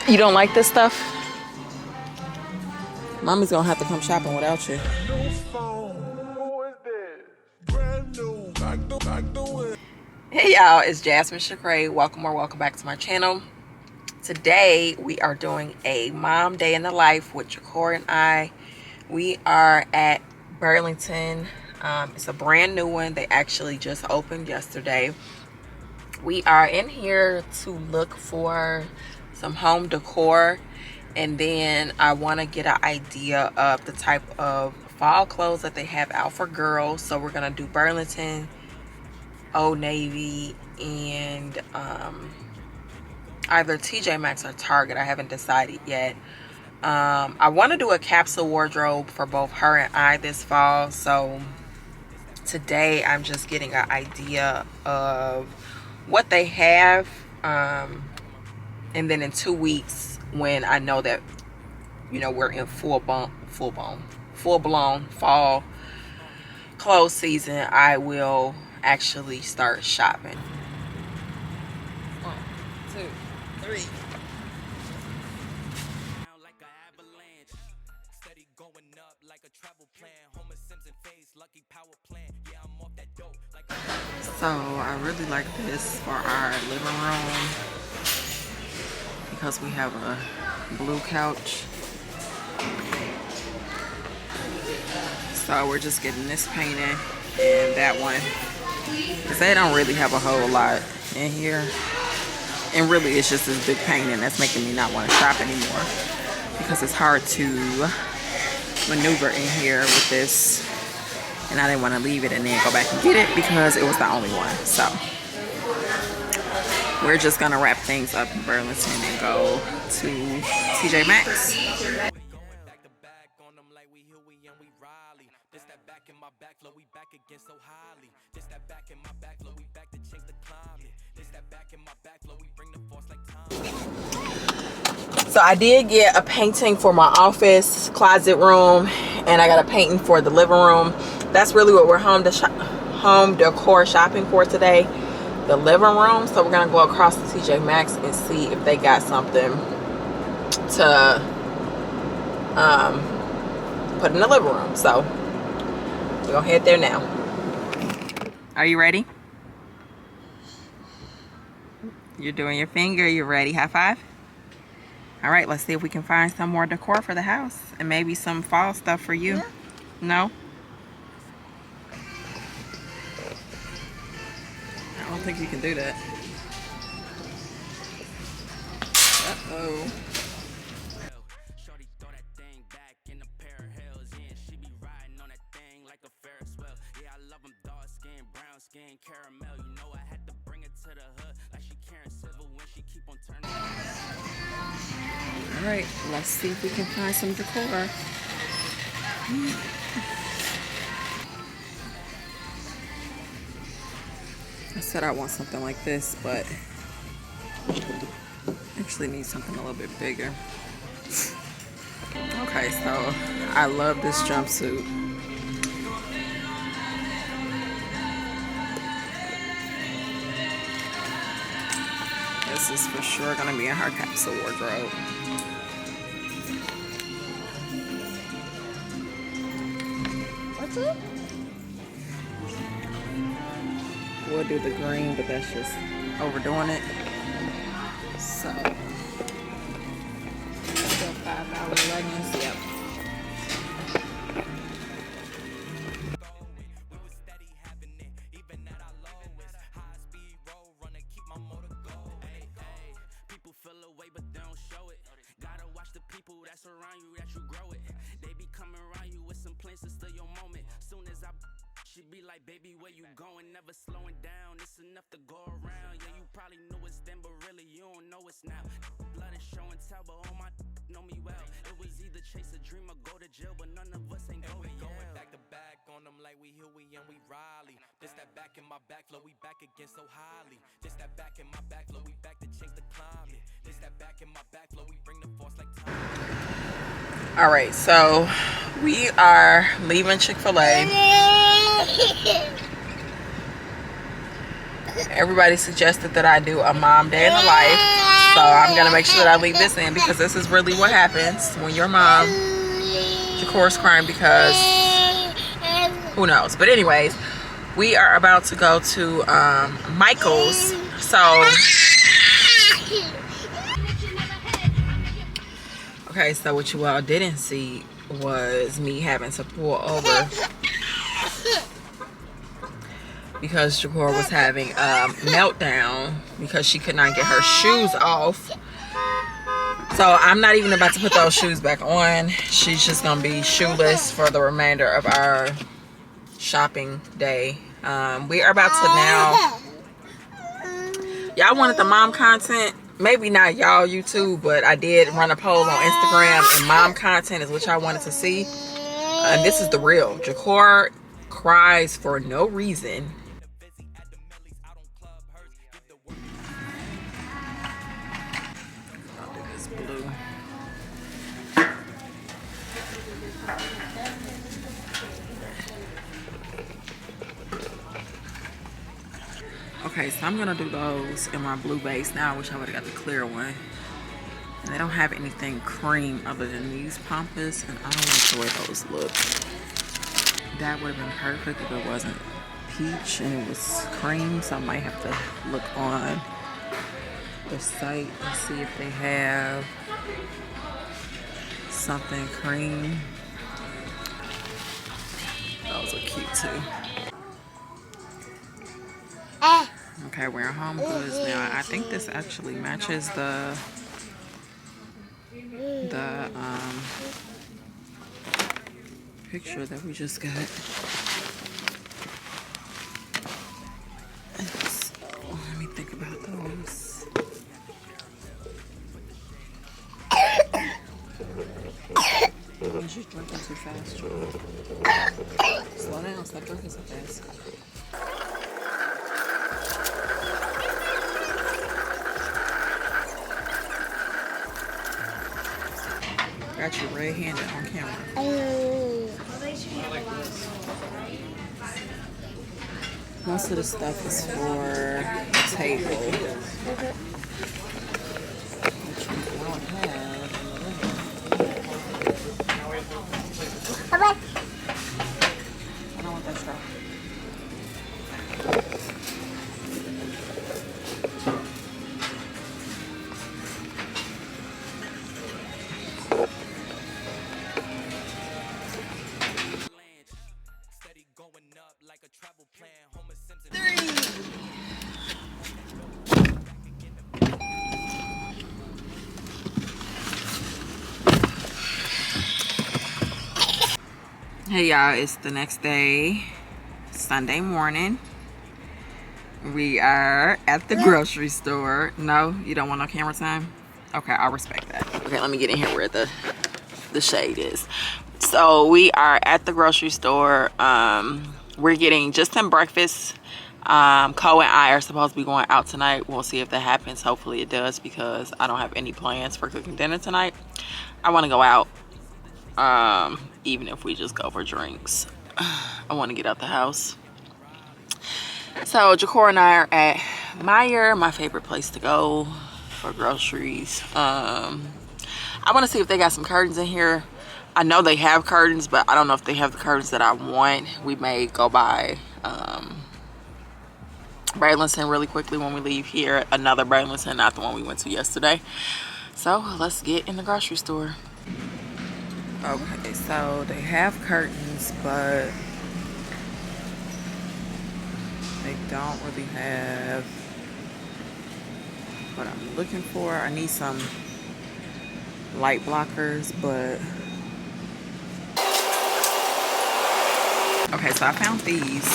You don't like this stuff? Mommy's gonna have to come shopping without you. Hey y'all, it's Jasmine Shakray. Welcome or welcome back to my channel. Today we are doing a mom day in the life with Jakor and I. We are at Burlington. It's a brand new one. They actually just opened yesterday. We are in here to look for some home decor, and then I want to get an idea of the type of fall clothes that they have out for girls. So we're gonna do Burlington, Old Navy, and either TJ Maxx or Target. I haven't decided yet. I want to do a capsule wardrobe for both her and I this fall. So today I'm just getting an idea of what they have, and then in 2 weeks, when I know that, you know, we're in full blown fall clothes season, I will actually start shopping. 1, 2, 3. So I really like this for our living room because we have a blue couch. So we're just getting this painted and that one, because they don't really have a whole lot in here, and really it's just this big painting that's making me not want to shop anymore, because it's hard to maneuver in here with this, and I didn't want to leave it and then go back and get it because it was the only one. So we're just gonna wrap things up in Burlington and go to TJ Maxx. So I did get a painting for my office closet room, and I got a painting for the living room. That's really what we're home decor shopping for today, the living room. So we're gonna go across to TJ Maxx and see if they got something to put in the living room. So we're gonna head there now. Are you ready? You're doing your finger. You ready? High five. All right, let's see if we can find some more decor for the house and maybe some fall stuff for you. Yeah. No? I don't think you can do that. Uh-oh. Caramel, you know I had to bring it to the hood like she Karen Civil when she keep on turning. All right, let's see if we can find some decor. I said I want something like this, but I actually need something a little bit bigger. Okay, so I love this jumpsuit. This is for sure gonna be in her capsule wardrobe. What's it? We'll do the green, but that's just overdoing it. So, still $5 leggings. Yep. Around you that you grow it. They be coming around you with some plans to steal your moment. Soon as she be like, baby, where you going? Never slowing down. It's enough to go around. Yeah, you probably knew it's then, but really you don't know it's now. Blood is show and tell, but all my know me well. It was either chase a dream or go to jail, but none of us ain't going. Going back to back on them like we here, we and we rally. Just that back in my back flow, we back again so highly. Just that back in my back flow, we back to change the climate. Just that back in my back flow, we bring the force like time. All right, so we are leaving Chick-fil-A. Everybody suggested that I do a mom day in the life, So I'm gonna make sure that I leave this in because this is really what happens when your mom, Jakor's crying because who knows. But anyways, we are about to go to Michael's. So okay, so what you all didn't see was me having to pull over because Jakor was having a meltdown because she could not get her shoes off. So I'm not even about to put those shoes back on. She's just gonna be shoeless for the remainder of our shopping day. We are about to now. Y'all wanted the mom content. Maybe not y'all YouTube, but I did run a poll on Instagram, and mom content is what y'all wanted to see. And this is the real. Jakor cries for no reason. I'll do this blue. Okay, so I'm gonna do those in my blue base now. I wish I would have got the clear one. And they don't have anything cream other than these pampas, and I don't like the way those look. That would have been perfect if it wasn't peach and it was cream, so I might have to look on the site and see if they have something cream. Those are cute too. Okay, we're in Home Goods now. I think this actually matches the picture that we just got. So, let me think about those. I'm just drinking too fast. Slow down, stop drinking so fast. Got you red-handed on camera. Most of the stuff is for the table, which we don't have. I don't want that stuff. Hey y'all, it's the next day, Sunday morning. We are at the grocery store. No, you don't want no camera time? Okay, I'll respect that. Okay, let me get in here where the shade is. So we are at the grocery store. We're getting just some breakfast. Ko and I are supposed to be going out tonight. We'll see if that happens. Hopefully it does, because I don't have any plans for cooking dinner tonight. I want to go out. Even if we just go for drinks. I want to get out the house. So Jakor and I are at Meijer, my favorite place to go for groceries. I want to see if they got some curtains in here. I know they have curtains, but I don't know if they have the curtains that I want. We may go by Burlington really quickly when we leave here. Another Burlington, not the one we went to yesterday. So let's get in the grocery store. Okay, so they have curtains, but they don't really have what I'm looking for. I need some light blockers, but okay, so I found these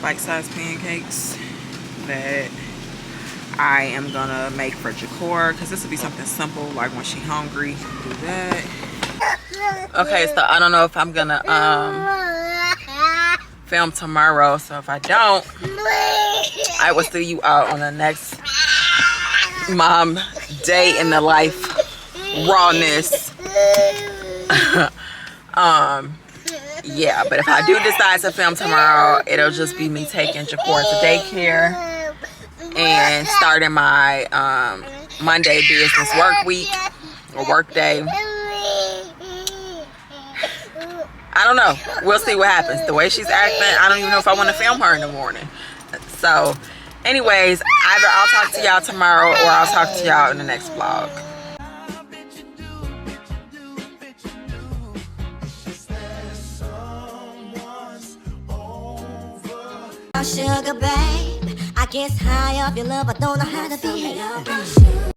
bite-sized pancakes that I am gonna make for Jakor, because this will be something simple, like when she's hungry, do that. Okay, so I don't know if I'm gonna film tomorrow, so if I don't, I will see you out on the next mom day in the life rawness. Yeah, but if I do decide to film tomorrow, it'll just be me taking Jakor to daycare and starting my Monday business work week or work day. I don't know. We'll see what happens. The way she's acting, I don't even know if I want to film her in the morning. So, anyways, either I'll talk to y'all tomorrow or I'll talk to y'all in the next vlog. Sugar babe, I guess high off your love, I don't know how to behave.